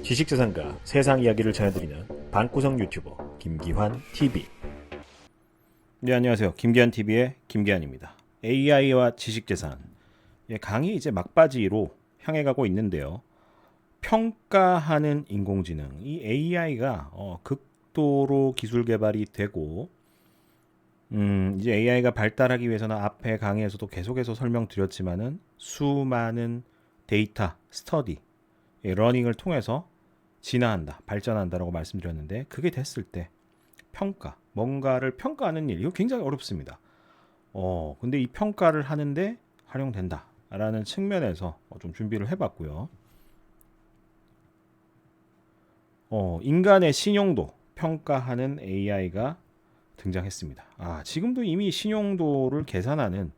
지식재산가 세상 이야기를 전해드리는 방구석 유튜버 김기환 TV. 네, 안녕하세요. 김기환 TV의 김기환입니다. AI와 지식재산, 강의 이제 막바지로 향해 가고 있는데요. 평가하는 인공지능, 이 AI가 극도로 기술 개발이 되고, 이제 AI가 발달하기 위해서는 앞에 강의에서도 계속해서 설명드렸지만은 수많은 데이터, 스터디, 러닝을 통해서 진화한다, 발전한다라고 말씀드렸는데, 그게 됐을 때 평가, 뭔가를 평가하는 일, 이거 굉장히 어렵습니다. 근데 이 평가를 하는데 활용된다라는 측면에서 좀 준비를 해봤고요. 인간의 신용도 평가하는 AI가 등장했습니다. 지금도 이미 신용도를 계산하는,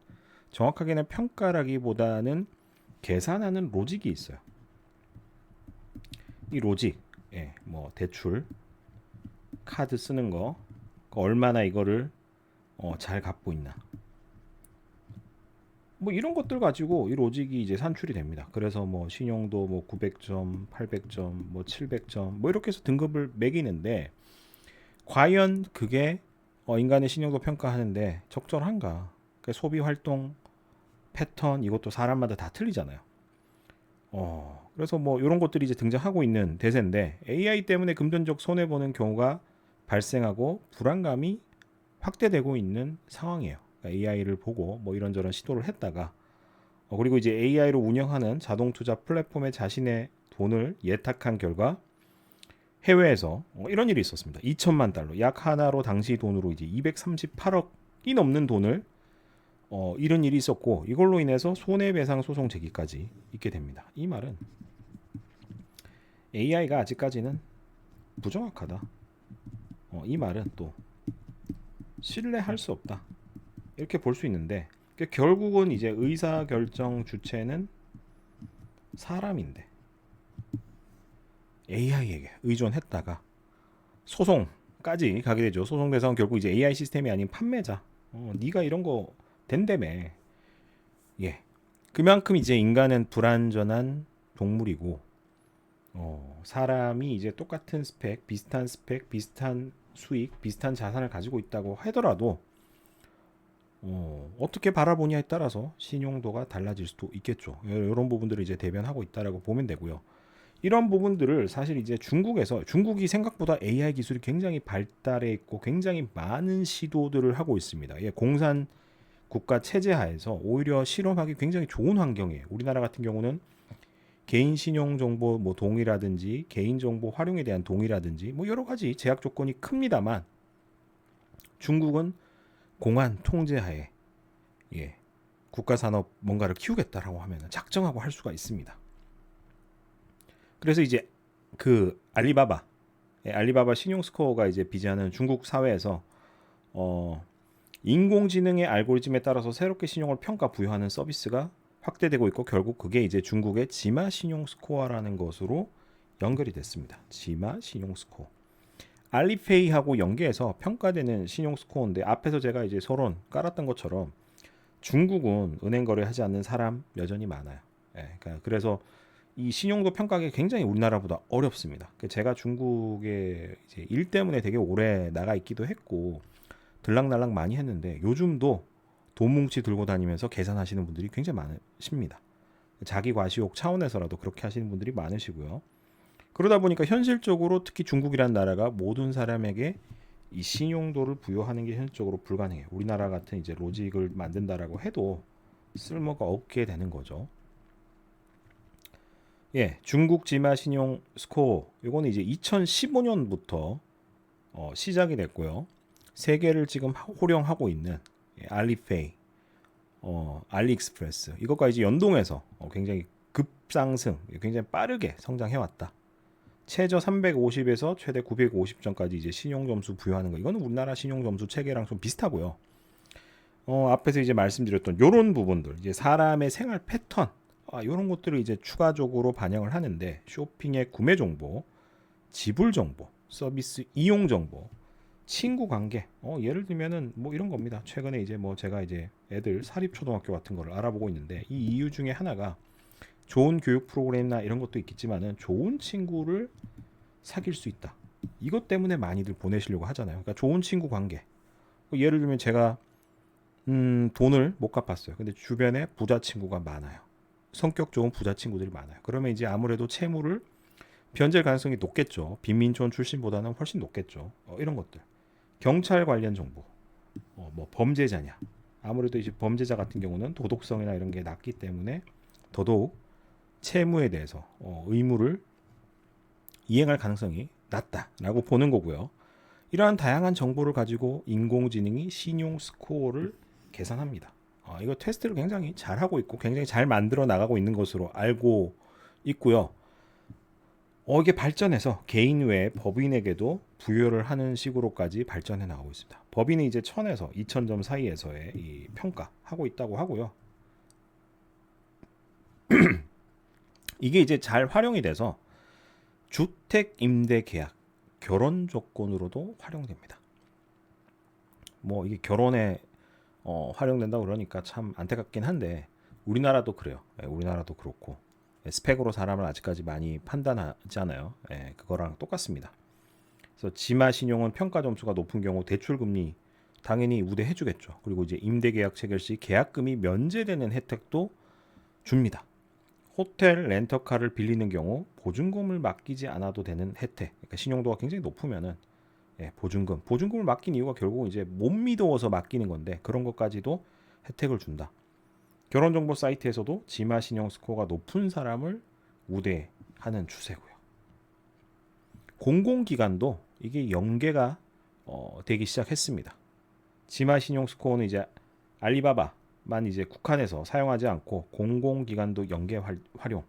정확하게는 평가라기보다는 계산하는 로직이 있어요. 이 로직, 뭐 대출, 카드 쓰는 거, 얼마나 이거를 잘 갚고 있나, 뭐 이런 것들 가지고 이 로직이 이제 산출이 됩니다. 그래서 뭐 신용도 뭐 900점, 800점, 뭐 700점, 뭐 이렇게 해서 등급을 매기는데, 과연 그게 인간의 신용도 평가하는데 적절한가? 그러니까 소비 활동 패턴, 이것도 사람마다 다 틀리잖아요. 그래서 뭐 이런 것들이 이제 등장하고 있는 대세인데, AI 때문에 금전적 손해 보는 경우가 발생하고 불안감이 확대되고 있는 상황이에요. 그러니까 AI를 보고 뭐 이런저런 시도를 했다가, 그리고 이제 AI로 운영하는 자동 투자 플랫폼에 자신의 돈을 예탁한 결과 해외에서 이런 일이 있었습니다. 2천만 달러, 약 하나로 당시 돈으로 이제 238억이 넘는 돈을 잃은 일이 있었고, 이걸로 인해서 손해배상 소송 제기까지 있게 됩니다. 이 말은 AI가 아직까지는 부정확하다. 이 말은 또 신뢰할 수 없다, 이렇게 볼 수 있는데, 결국은 이제 의사 결정 주체는 사람인데 AI에게 의존했다가 소송까지 가게 되죠. 소송 대상은 결국 이제 AI 시스템이 아닌 판매자. 네가 이런 거 된다며. 그만큼 이제 인간은 불완전한 동물이고, 사람이 이제 똑같은 스펙, 비슷한 수익, 비슷한 자산을 가지고 있다고 하더라도 어떻게 바라보냐에 따라서 신용도가 달라질 수도 있겠죠. 이런 부분들을 이제 대변하고 있다라고 보면 되고요. 이런 부분들을 사실 이제 중국이 생각보다 AI 기술이 굉장히 발달해 있고 굉장히 많은 시도들을 하고 있습니다. 공산 국가 체제 하에서 오히려 실험하기 굉장히 좋은 환경이에요. 우리나라 같은 경우는 개인 신용 정보 뭐 동의라든지 개인 정보 활용에 대한 동의라든지 뭐 여러 가지 제약 조건이 큽니다만, 중국은 공안 통제하에 국가 산업 뭔가를 키우겠다라고 하면 작정하고 할 수가 있습니다. 그래서 이제 그 알리바바 신용 스코어가 이제 비자는 중국 사회에서 인공지능의 알고리즘에 따라서 새롭게 신용을 평가 부여하는 서비스가 확대되고 있고, 결국 그게 이제 중국의 지마 신용 스코어라는 것으로 연결이 됐습니다. 지마 신용 스코어. 알리페이하고 연계해서 평가되는 신용 스코어인데, 앞에서 제가 이제 서론 깔았던 것처럼 중국은 은행 거래하지 않는 사람 여전히 많아요. 그래서 이 신용도 평가하기 굉장히 우리나라보다 어렵습니다. 제가 중국에 이제 일 때문에 되게 오래 나가 있기도 했고 들락날락 많이 했는데, 요즘도 돈 뭉치 들고 다니면서 계산하시는 분들이 굉장히 많으십니다. 자기 과시욕 차원에서라도 그렇게 하시는 분들이 많으시고요. 그러다 보니까 현실적으로 특히 중국이라는 나라가 모든 사람에게 이 신용도를 부여하는 게 현실적으로 불가능해요. 우리나라 같은 이제 로직을 만든다라고 해도 쓸모가 없게 되는 거죠. 중국 지마 신용 스코어, 이거는 이제 2015년부터 시작이 됐고요. 세계를 지금 호령하고 있는 알리페이, 알리익스프레스, 이것과 이제 연동해서 굉장히 급상승, 굉장히 빠르게 성장해왔다. 최저 350에서 최대 950점까지 이제 신용 점수 부여하는 거, 이거는 우리나라 신용 점수 체계랑 좀 비슷하고요. 앞에서 이제 말씀드렸던 이런 부분들, 이제 사람의 생활 패턴, 이런 것들을 이제 추가적으로 반영을 하는데, 쇼핑의 구매 정보, 지불 정보, 서비스 이용 정보, 친구 관계, 예를 들면은 뭐 이런 겁니다. 최근에 이제 뭐 제가 이제 애들 사립초등학교 같은 거를 알아보고 있는데, 이 이유 중에 하나가 좋은 교육 프로그램이나 이런 것도 있겠지만은 좋은 친구를 사귈 수 있다. 이것 때문에 많이들 보내시려고 하잖아요. 그러니까 좋은 친구 관계. 예를 들면 제가 돈을 못 갚았어요. 근데 주변에 부자 친구가 많아요. 성격 좋은 부자 친구들이 많아요. 그러면 이제 아무래도 채무를 변제할 가능성이 높겠죠. 빈민촌 출신보다는 훨씬 높겠죠. 이런 것들. 경찰 관련 정보. 뭐 범죄자냐. 아무래도 이제 범죄자 같은 경우는 도덕성이나 이런 게 낮기 때문에 더더욱 채무에 대해서 의무를 이행할 가능성이 낮다라고 보는 거고요. 이러한 다양한 정보를 가지고 인공지능이 신용 스코어를 계산합니다. 이거 테스트를 굉장히 잘하고 있고 굉장히 잘 만들어 나가고 있는 것으로 알고 있고요. 이게 발전해서 개인 외에 법인에게도 부여를 하는 식으로까지 발전해 나가고 있습니다. 법인이 이제 1000에서 2000점 사이에서의 이 평가하고 있다고 하고요. 이게 이제 잘 활용이 돼서 주택 임대 계약, 결혼 조건으로도 활용됩니다. 뭐 이게 결혼에 활용된다고 그러니까 참 안타깝긴 한데 우리나라도 그래요. 우리나라도 그렇고 스펙으로 사람을 아직까지 많이 판단하지 않아요. 그거랑 똑같습니다. 그래서 지마 신용은 평가 점수가 높은 경우 대출 금리 당연히 우대해 주겠죠. 그리고 이제 임대 계약 체결 시 계약금이 면제되는 혜택도 줍니다. 호텔 렌터카를 빌리는 경우 보증금을 맡기지 않아도 되는 혜택. 그러니까 신용도가 굉장히 높으면은 보증금을 맡긴 이유가 결국 이제 못 믿어서 맡기는 건데 그런 것까지도 혜택을 준다. 결혼정보 사이트에서도 지마 신용 스코어가 높은 사람을 우대하는 추세고요. 공공기관도 이게 연계가 되기 시작했습니다. 지마 신용 스코어는 이제 알리바바만 이제 국한해서 사용하지 않고 공공기관도 연계 활용.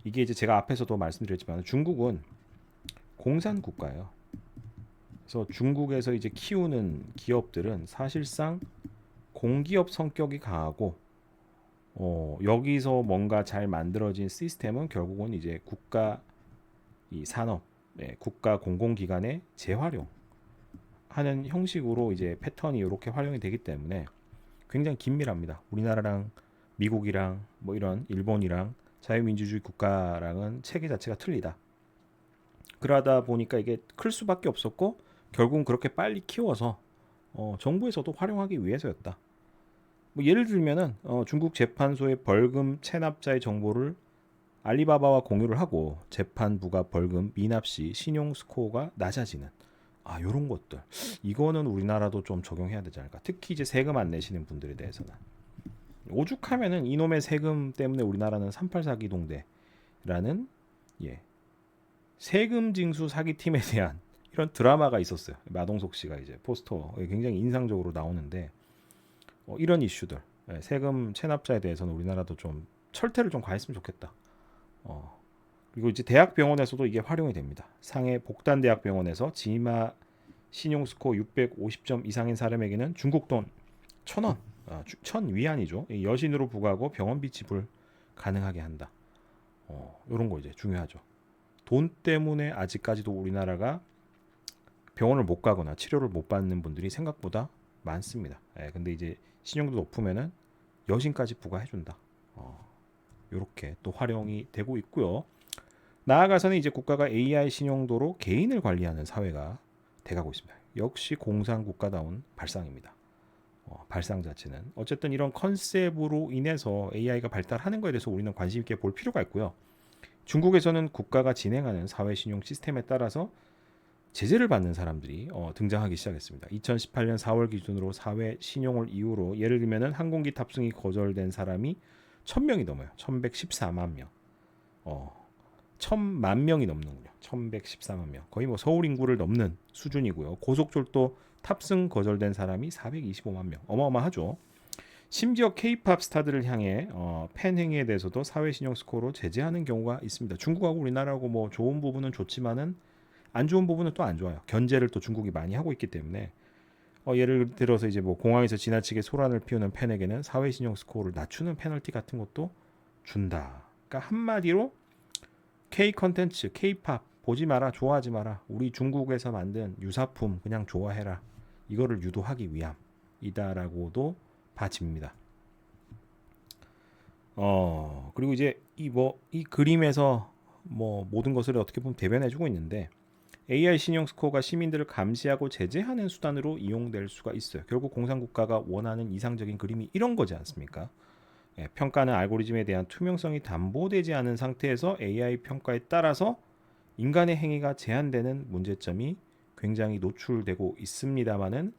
이게 이제 제가 앞에서도 말씀드렸지만 중국은 공산국가예요. 그래서 중국에서 이제 키우는 기업들은 사실상 공기업 성격이 강하고 여기서 뭔가 잘 만들어진 시스템은 결국은 이제 국가 이 산업, 국가 공공기관의 재활용 하는 형식으로 이제 패턴이 이렇게 활용이 되기 때문에 굉장히 긴밀합니다. 우리나라랑 미국이랑 뭐 이런 일본이랑 자유민주주의 국가랑은 체계 자체가 틀리다. 그러다 보니까 이게 클 수밖에 없었고 결국은 그렇게 빨리 키워서 정부에서도 활용하기 위해서였다. 뭐 예를 들면은 중국 재판소의 벌금 체납자의 정보를 알리바바와 공유를 하고 재판부가 벌금 미납 시 신용 스코어가 낮아지는 이런 것들 이거는 우리나라도 좀 적용해야 되지 않을까. 특히 이제 세금 안 내시는 분들에 대해서는 오죽하면은 이놈의 세금 때문에 우리나라는 384 기동대라는 세금 징수 사기팀에 대한 이런 드라마가 있었어요. 마동석 씨가 이제 포스터에 굉장히 인상적으로 나오는데 이런 이슈들 세금 체납자에 대해서는 우리나라도 좀 철퇴를 좀 가했으면 좋겠다. 그리고 이제 대학병원에서도 이게 활용이 됩니다. 상해 복단대학병원에서 지마 신용스코어 650점 이상인 사람에게는 중국 돈 1000원, 1000위안이죠. 여신으로 부과하고 병원비 지불 가능하게 한다. 이런 거 이제 중요하죠. 돈 때문에 아직까지도 우리나라가 병원을 못 가거나 치료를 못 받는 분들이 생각보다 많습니다. 근데 이제 신용도 높으면은 여신까지 부과해준다. 이렇게 또 활용이 되고 있고요. 나아가서는 이제 국가가 AI 신용도로 개인을 관리하는 사회가 돼가고 있습니다. 역시 공산국가다운 발상입니다. 발상 자체는 어쨌든 이런 컨셉으로 인해서 AI가 발달하는 것에 대해서 우리는 관심 있게 볼 필요가 있고요. 중국에서는 국가가 진행하는 사회 신용 시스템에 따라서 제재를 받는 사람들이 등장하기 시작했습니다. 2018년 4월 기준으로 사회 신용을 이유로 예를 들면은 항공기 탑승이 거절된 사람이 1000명이 넘어요. 1114만 명. 1000만 명이 넘는군요. 1114만 명. 거의 뭐 서울 인구를 넘는 수준이고요. 고속철도 탑승 거절된 사람이 425만 명. 어마어마하죠. 심지어 K-팝 스타들을 향해 팬 행위에 대해서도 사회 신용 스코어로 제재하는 경우가 있습니다. 중국하고 우리나라하고 뭐 좋은 부분은 좋지만은 안 좋은 부분은 또 안 좋아요. 견제를 또 중국이 많이 하고 있기 때문에 예를 들어서 이제 뭐 공항에서 지나치게 소란을 피우는 팬에게는 사회 신용 스코어를 낮추는 페널티 같은 것도 준다. 그러니까 한마디로 K 컨텐츠, K-팝 보지 마라, 좋아하지 마라. 우리 중국에서 만든 유사품 그냥 좋아해라. 이거를 유도하기 위함이다라고도 봐집니다. 그리고 이제 이 그림에서 모든 것을 어떻게 보면 대변해주고 있는데 AI 신용 스코어가 시민들을 감시하고 제재하는 수단으로 이용될 수가 있어요. 결국 공산국가가 원하는 이상적인 그림이 이런 거지 않습니까? 평가는 알고리즘에 대한 투명성이 담보되지 않은 상태에서 AI 평가에 따라서 인간의 행위가 제한되는 문제점이 굉장히 노출되고 있습니다만은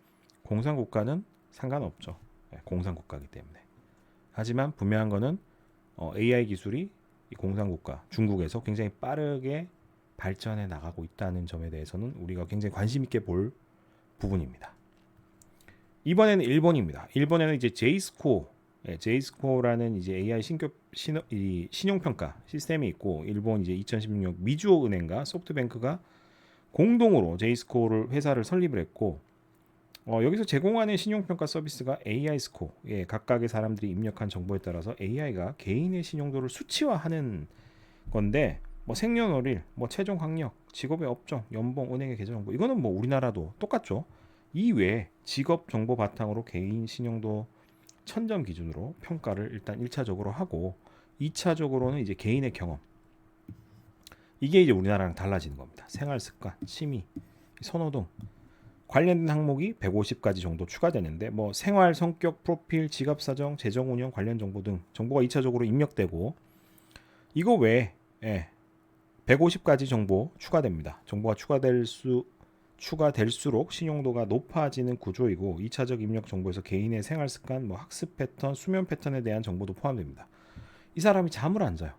공산국가는 상관없죠. 공산국가이기 때문에. 하지만 분명한 거는 AI 기술이 이 공산국가 중국에서 굉장히 빠르게 발전해 나가고 있다는 점에 대해서는 우리가 굉장히 관심 있게 볼 부분입니다. 이번에는 일본입니다. 일본에는 이제 제이스코어라는 이제 AI 신용평가 시스템이 있고, 일본 이제 2016년 미주호 은행과 소프트뱅크가 공동으로 제이스코어를 회사를 설립을 했고, 여기서 제공하는 신용평가 서비스가 AI 스코어, 각각의 사람들이 입력한 정보에 따라서 AI가 개인의 신용도를 수치화하는 건데, 생년월일, 최종 학력, 직업의 업종, 연봉, 은행의 계좌 정보, 이거는 우리나라도 똑같죠. 이외에 직업 정보 바탕으로 개인 신용도 1000점 기준으로 평가를 일단 1차적으로 하고, 2차적으로는 이제 개인의 경험, 이게 이제 우리나라랑 달라지는 겁니다. 생활 습관, 취미, 선호 등 관련된 항목이 150가지 정도 추가되는데, 생활, 성격, 프로필, 지갑 사정, 재정 운영 관련 정보 등 정보가 2차적으로 입력되고, 이거 외에 150가지 정보 추가됩니다. 정보가 추가될수록 신용도가 높아지는 구조이고, 2차적 입력 정보에서 개인의 생활 습관, 학습 패턴, 수면 패턴에 대한 정보도 포함됩니다. 이 사람이 잠을 안 자요.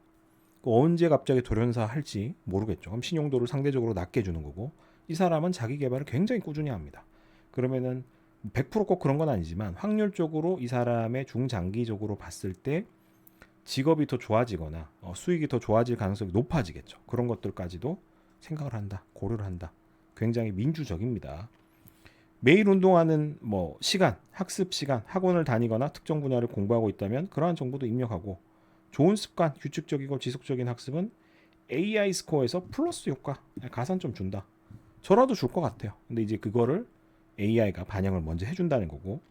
언제 갑자기 돌연사 할지 모르겠죠. 그럼 신용도를 상대적으로 낮게 주는 거고, 이 사람은 자기 개발을 굉장히 꾸준히 합니다. 그러면은 100%꼭 그런 건 아니지만 확률적으로 이 사람의 중장기적으로 봤을 때 직업이 더 좋아지거나 수익이 더 좋아질 가능성이 높아지겠죠. 그런 것들까지도 생각을 한다, 고려를 한다. 굉장히 민주적입니다. 매일 운동하는 시간, 학습 시간, 학원을 다니거나 특정 분야를 공부하고 있다면 그러한 정보도 입력하고, 좋은 습관, 규칙적이고 지속적인 학습은 AI 스코어에서 플러스 효과, 가산점 준다. 저라도 줄 것 같아요. 근데 이제 그거를 AI가 반영을 먼저 해준다는 거고,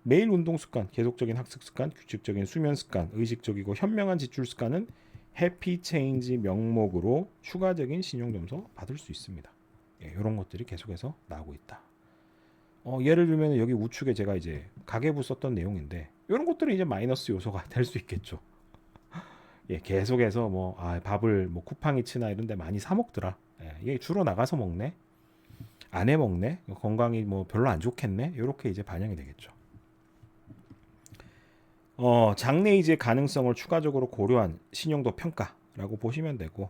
매일 운동 습관, 계속적인 학습 습관, 규칙적인 수면 습관, 의식적이고 현명한 지출 습관은 해피 체인지 명목으로 추가적인 신용 점수 받을 수 있습니다. 이런 것들이 계속해서 나오고 있다. 예를 들면 여기 우측에 제가 이제 가계부 썼던 내용인데, 이런 것들은 이제 마이너스 요소가 될 수 있겠죠. 계속해서 밥을 쿠팡이츠나 이런 데 많이 사 먹더라. 이게 주로 나가서 먹네, 안 해 먹네, 건강이 별로 안 좋겠네, 이렇게 이제 반영이 되겠죠. 장래 이제 가능성을 추가적으로 고려한 신용도 평가라고 보시면 되고,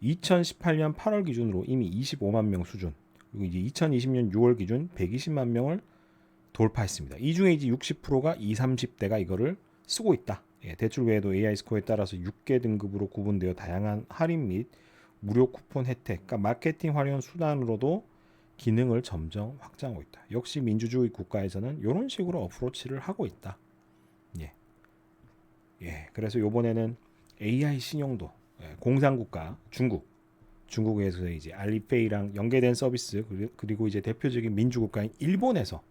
2018년 8월 기준으로 이미 25만 명 수준, 그리고 이제 2020년 6월 기준 120만 명을 돌파했습니다. 이 중에 이제 60%가 20, 30대가 이거를 쓰고 있다. 대출 외에도 AI 스코어에 따라서 6개 등급으로 구분되어 다양한 할인 및 무료 쿠폰 혜택, 그러니까 마케팅 활용 수단으로도 기능을 점점 확장하고 있다. 역시 민주주의 국가에서는 이런 식으로 어프로치를 하고 있다. 그래서 이번에는 AI 신용도, 공산국가 중국에서 이제 알리페이랑 연계된 서비스, 그리고 이제 대표적인 민주국가인 일본에서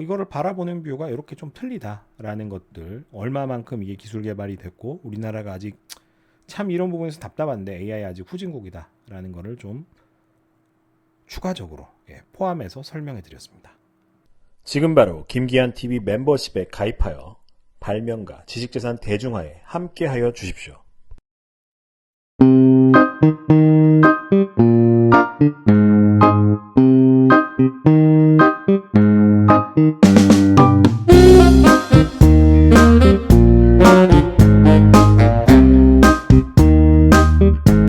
이거를 바라보는 뷰가 이렇게 좀 틀리다라는 것들, 얼마만큼 이게 기술 개발이 됐고 우리나라가 아직 참 이런 부분에서 답답한데 AI 아직 후진국이다라는 거를 좀 추가적으로 포함해서 설명해 드렸습니다. 지금 바로 김기한 TV 멤버십에 가입하여 발명가 지식재산 대중화에 함께하여 주십시오.